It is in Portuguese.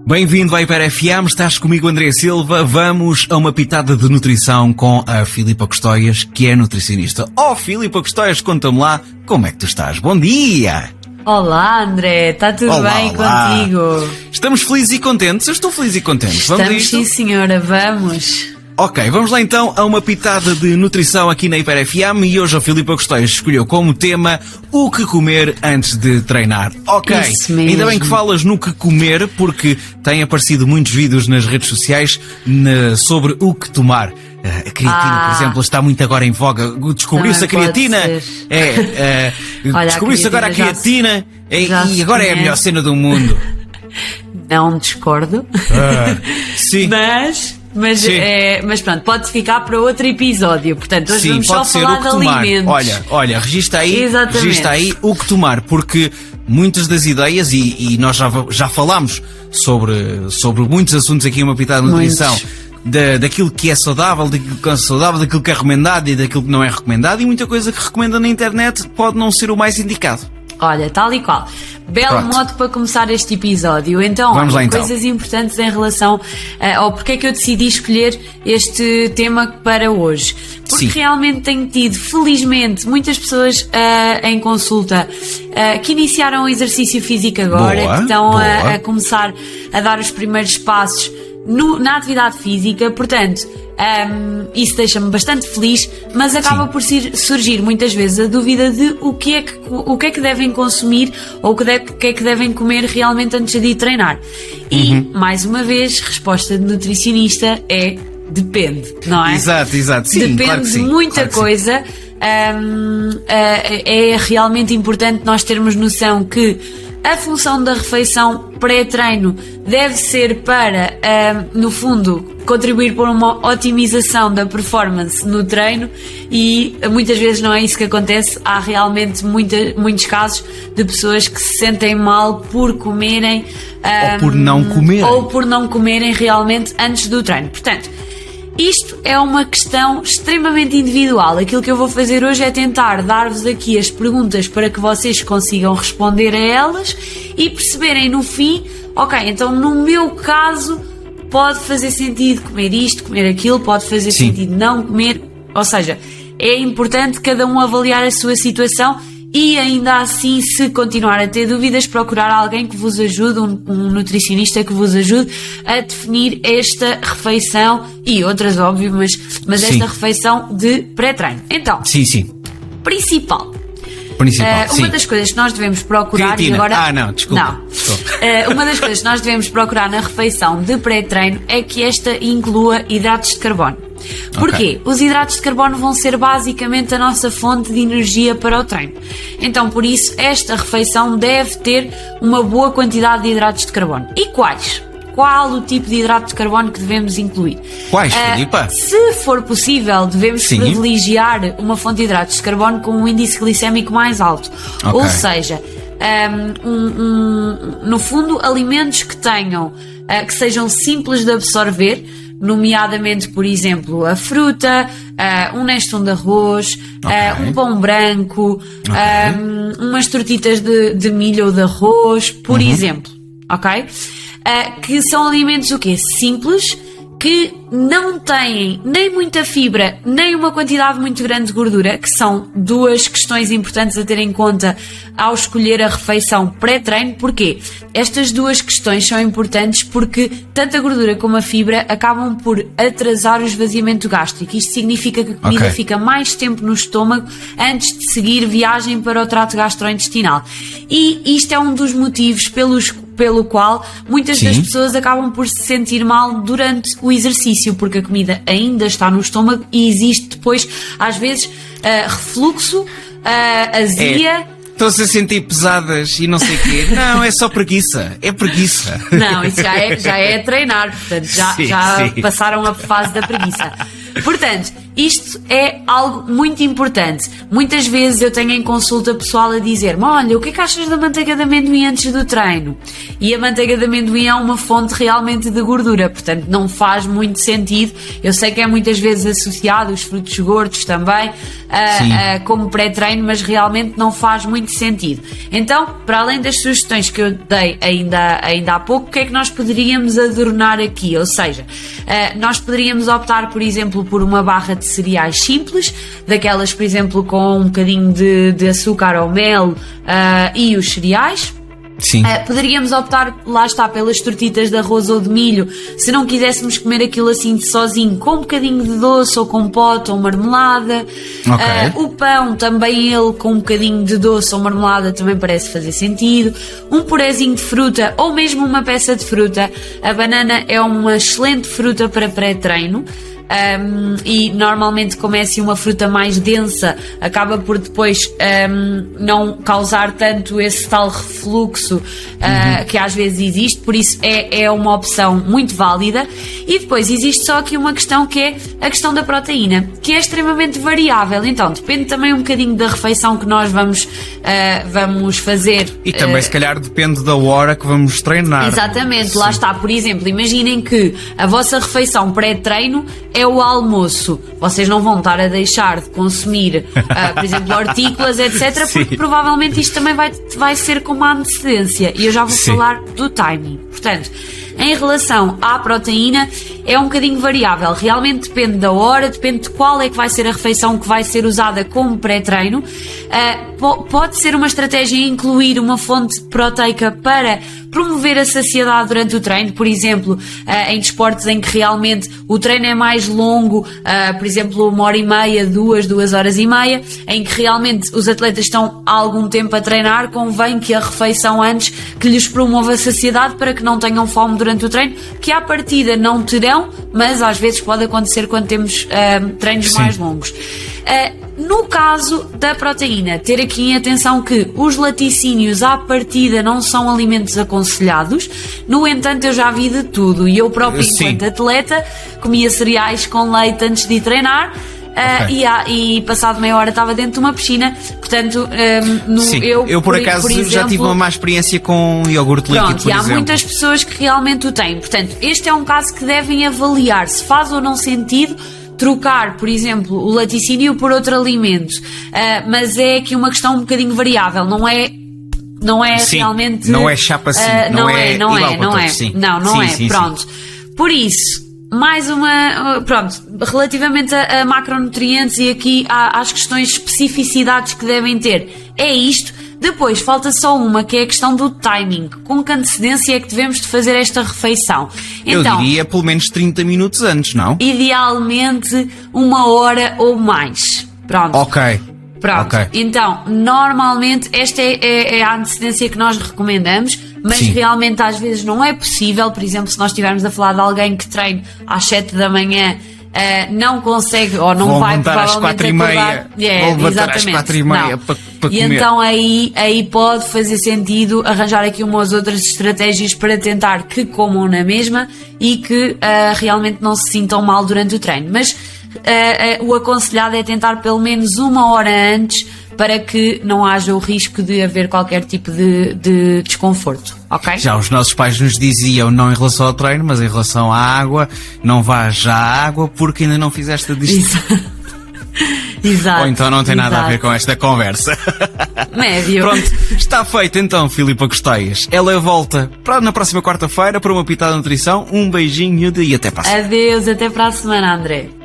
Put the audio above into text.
Bem-vindo à Hiper FM, estás comigo André Silva, vamos a uma pitada de nutrição com a Filipa Custóias, que é nutricionista. Oh Filipa Custóias, conta-me lá, como é que tu estás? Bom dia! Olá André, está tudo bem contigo? Estamos felizes e contentes, eu estou feliz e contente. Vamos a isto? Sim senhora, vamos! Ok, vamos lá então a uma pitada de nutrição aqui na Hiper FM e hoje a Filipa Custóias escolheu como tema o que comer antes de treinar. Ok, ainda bem que falas no que comer porque têm aparecido muitos vídeos nas redes sociais sobre o que tomar. A creatina, por exemplo, está muito agora em voga. Descobriu-se a creatina. Descobriu-se agora a creatina e agora é a melhor cena do mundo. Não discordo. Sim. Mas pronto, pode ficar para outro episódio. Portanto, hoje vamos só falar de alimentos. Olha, registra aí o que tomar, porque muitas das ideias, e nós já falámos sobre muitos assuntos aqui em uma pitada de nutrição, daquilo que é saudável, daquilo que é saudável, daquilo que é recomendado e daquilo que não é recomendado, e muita coisa que recomenda na internet pode não ser o mais indicado. Olha, tal e qual. Belo modo para começar este episódio. Então, vamos lá, então. Coisas importantes em relação ao porque é que eu decidi escolher este tema para hoje. Porque realmente tenho tido, felizmente, muitas pessoas em consulta que iniciaram o exercício físico agora, que estão a começar a dar os primeiros passos na atividade física, portanto, isso deixa-me bastante feliz, mas acaba por surgir muitas vezes a dúvida de o que é que devem consumir ou o que é que devem comer realmente antes de ir treinar. E, mais uma vez, resposta de nutricionista é depende, não é? Exato, sim, depende claro que sim, de muita coisa. É realmente importante nós termos noção que a função da refeição pré-treino deve ser para, no fundo, contribuir para uma otimização da performance no treino e muitas vezes não é isso que acontece. Há realmente muitos casos de pessoas que se sentem mal por comerem ou por não comerem realmente antes do treino. Portanto, isto é uma questão extremamente individual. Aquilo que eu vou fazer hoje é tentar dar-vos aqui as perguntas para que vocês consigam responder a elas e perceberem no fim, ok, então no meu caso pode fazer sentido comer isto, comer aquilo, pode fazer sentido não comer, ou seja, é importante cada um avaliar a sua situação e ainda assim, se continuar a ter dúvidas, procurar alguém que vos ajude, um nutricionista que vos ajude a definir esta refeição e outras, óbvio, mas esta refeição de pré-treino. Então, principal. Uma das coisas que nós devemos procurar creatina. E agora... Desculpa. Uma das coisas que nós devemos procurar na refeição de pré-treino é que esta inclua hidratos de carbono. Porquê? Os hidratos de carbono vão ser basicamente a nossa fonte de energia para o treino. Então, por isso, esta refeição deve ter uma boa quantidade de hidratos de carbono. E quais? Qual o tipo de hidrato de carbono que devemos incluir? Quais, Filipa? Se for possível, devemos privilegiar uma fonte de hidratos de carbono com um índice glicémico mais alto. Ou seja, no fundo, alimentos que tenham, que sejam simples de absorver, nomeadamente, por exemplo, a fruta, um nestum de arroz, um pão branco, umas tortitas de milho ou de arroz, por exemplo, ok? Que são alimentos o quê? Simples, que não têm nem muita fibra, nem uma quantidade muito grande de gordura, que são duas questões importantes a ter em conta ao escolher a refeição pré-treino. Porquê? Estas duas questões são importantes porque tanto a gordura como a fibra acabam por atrasar o esvaziamento gástrico. Isto significa que a comida fica mais tempo no estômago antes de seguir viagem para o trato gastrointestinal. E isto é um dos motivos pelo qual muitas das pessoas acabam por se sentir mal durante o exercício, porque a comida ainda está no estômago e existe depois, às vezes, refluxo, azia. Estão-se a sentir pesadas e não sei o quê. Não, é só preguiça. É preguiça. Não, isso já é treinar, portanto, já passaram a fase da preguiça. Portanto, isto é algo muito importante. Muitas vezes eu tenho em consulta pessoal a dizer-me: olha, o que é que achas da manteiga de amendoim antes do treino? E a manteiga de amendoim é uma fonte realmente de gordura, portanto não faz muito sentido. Eu sei que é muitas vezes associado, os frutos gordos também, como pré-treino, mas realmente não faz muito sentido. Então, para além das sugestões que eu dei ainda há pouco, o que é que nós poderíamos adornar aqui? Ou seja, nós poderíamos optar, por exemplo, por uma barra de cereais simples, daquelas, por exemplo, com um bocadinho de açúcar ou mel e os cereais. Sim. Poderíamos optar, lá está, pelas tortitas de arroz ou de milho, se não quiséssemos comer aquilo assim sozinho, com um bocadinho de doce ou compota ou marmelada. O pão também, ele com um bocadinho de doce ou marmelada, também parece fazer sentido. Um purezinho de fruta ou mesmo uma peça de fruta. A banana é uma excelente fruta para pré-treino. E normalmente, como é assim uma fruta mais densa, acaba por depois não causar tanto esse tal refluxo que às vezes existe, por isso é uma opção muito válida. E depois existe só aqui uma questão, que é a questão da proteína, que é extremamente variável, então depende também um bocadinho da refeição que nós vamos fazer. E também se calhar depende da hora que vamos treinar. Exatamente, lá está. Por exemplo, imaginem que a vossa refeição pré-treino é o almoço. Vocês não vão estar a deixar de consumir, por exemplo, hortícolas, etc., porque provavelmente isto também vai ser com uma antecedência. E eu já vou falar do timing. Portanto, em relação à proteína, é um bocadinho variável. Realmente depende da hora, depende de qual é que vai ser a refeição que vai ser usada como pré-treino. Pode ser uma estratégia incluir uma fonte proteica para promover a saciedade durante o treino, por exemplo, em desportos em que realmente o treino é mais longo, por exemplo, 1h30, 2 horas e meia, em que realmente os atletas estão há algum tempo a treinar, convém que a refeição antes que lhes promova a saciedade para que não tenham fome durante o treino, que à partida não terão, mas às vezes pode acontecer quando temos treinos mais longos. No caso da proteína, ter aqui em atenção que os laticínios à partida não são alimentos aconselhados. No entanto, eu já vi de tudo e eu próprio, enquanto atleta, comia cereais com leite antes de ir treinar. E passado meia hora estava dentro de uma piscina. Portanto, eu por acaso por exemplo, já tive uma má experiência com iogurte líquido, por exemplo. Há muitas pessoas que realmente o têm. Portanto, este é um caso que devem avaliar se faz ou não sentido trocar, por exemplo, o laticínio por outro alimento. Mas é aqui uma questão um bocadinho variável, não é realmente... Não é chapa assim, não é. Pronto. Por isso, mais uma... Pronto, relativamente a macronutrientes e aqui às questões de especificidades que devem ter, é isto. Depois falta só uma, que é a questão do timing. Com que antecedência é que devemos de fazer esta refeição? Então, eu diria pelo menos 30 minutos antes, não? Idealmente 1 hora ou mais. Pronto. Pronto. Então, normalmente esta é a antecedência que nós recomendamos, mas realmente às vezes não é possível. Por exemplo, se nós estivermos a falar de alguém que treine às 7 da manhã, não consegue ou não vai provavelmente acordar. Vou levantar às 4h30 para comer. E então aí pode fazer sentido arranjar aqui umas outras estratégias para tentar que comam na mesma e que realmente não se sintam mal durante o treino. Mas o aconselhado é tentar pelo menos 1 hora antes, para que não haja o risco de haver qualquer tipo de desconforto, ok? Já os nossos pais nos diziam, não em relação ao treino, mas em relação à água, não vás já à água porque ainda não fizeste a digestão. Exato. Ou então não tem nada a ver com esta conversa. Médio. Pronto, está feito então, Filipa Costeias. Ela volta na próxima quarta-feira para uma pitada de nutrição. Um beijinho e até para a semana. Adeus, até para a semana, André.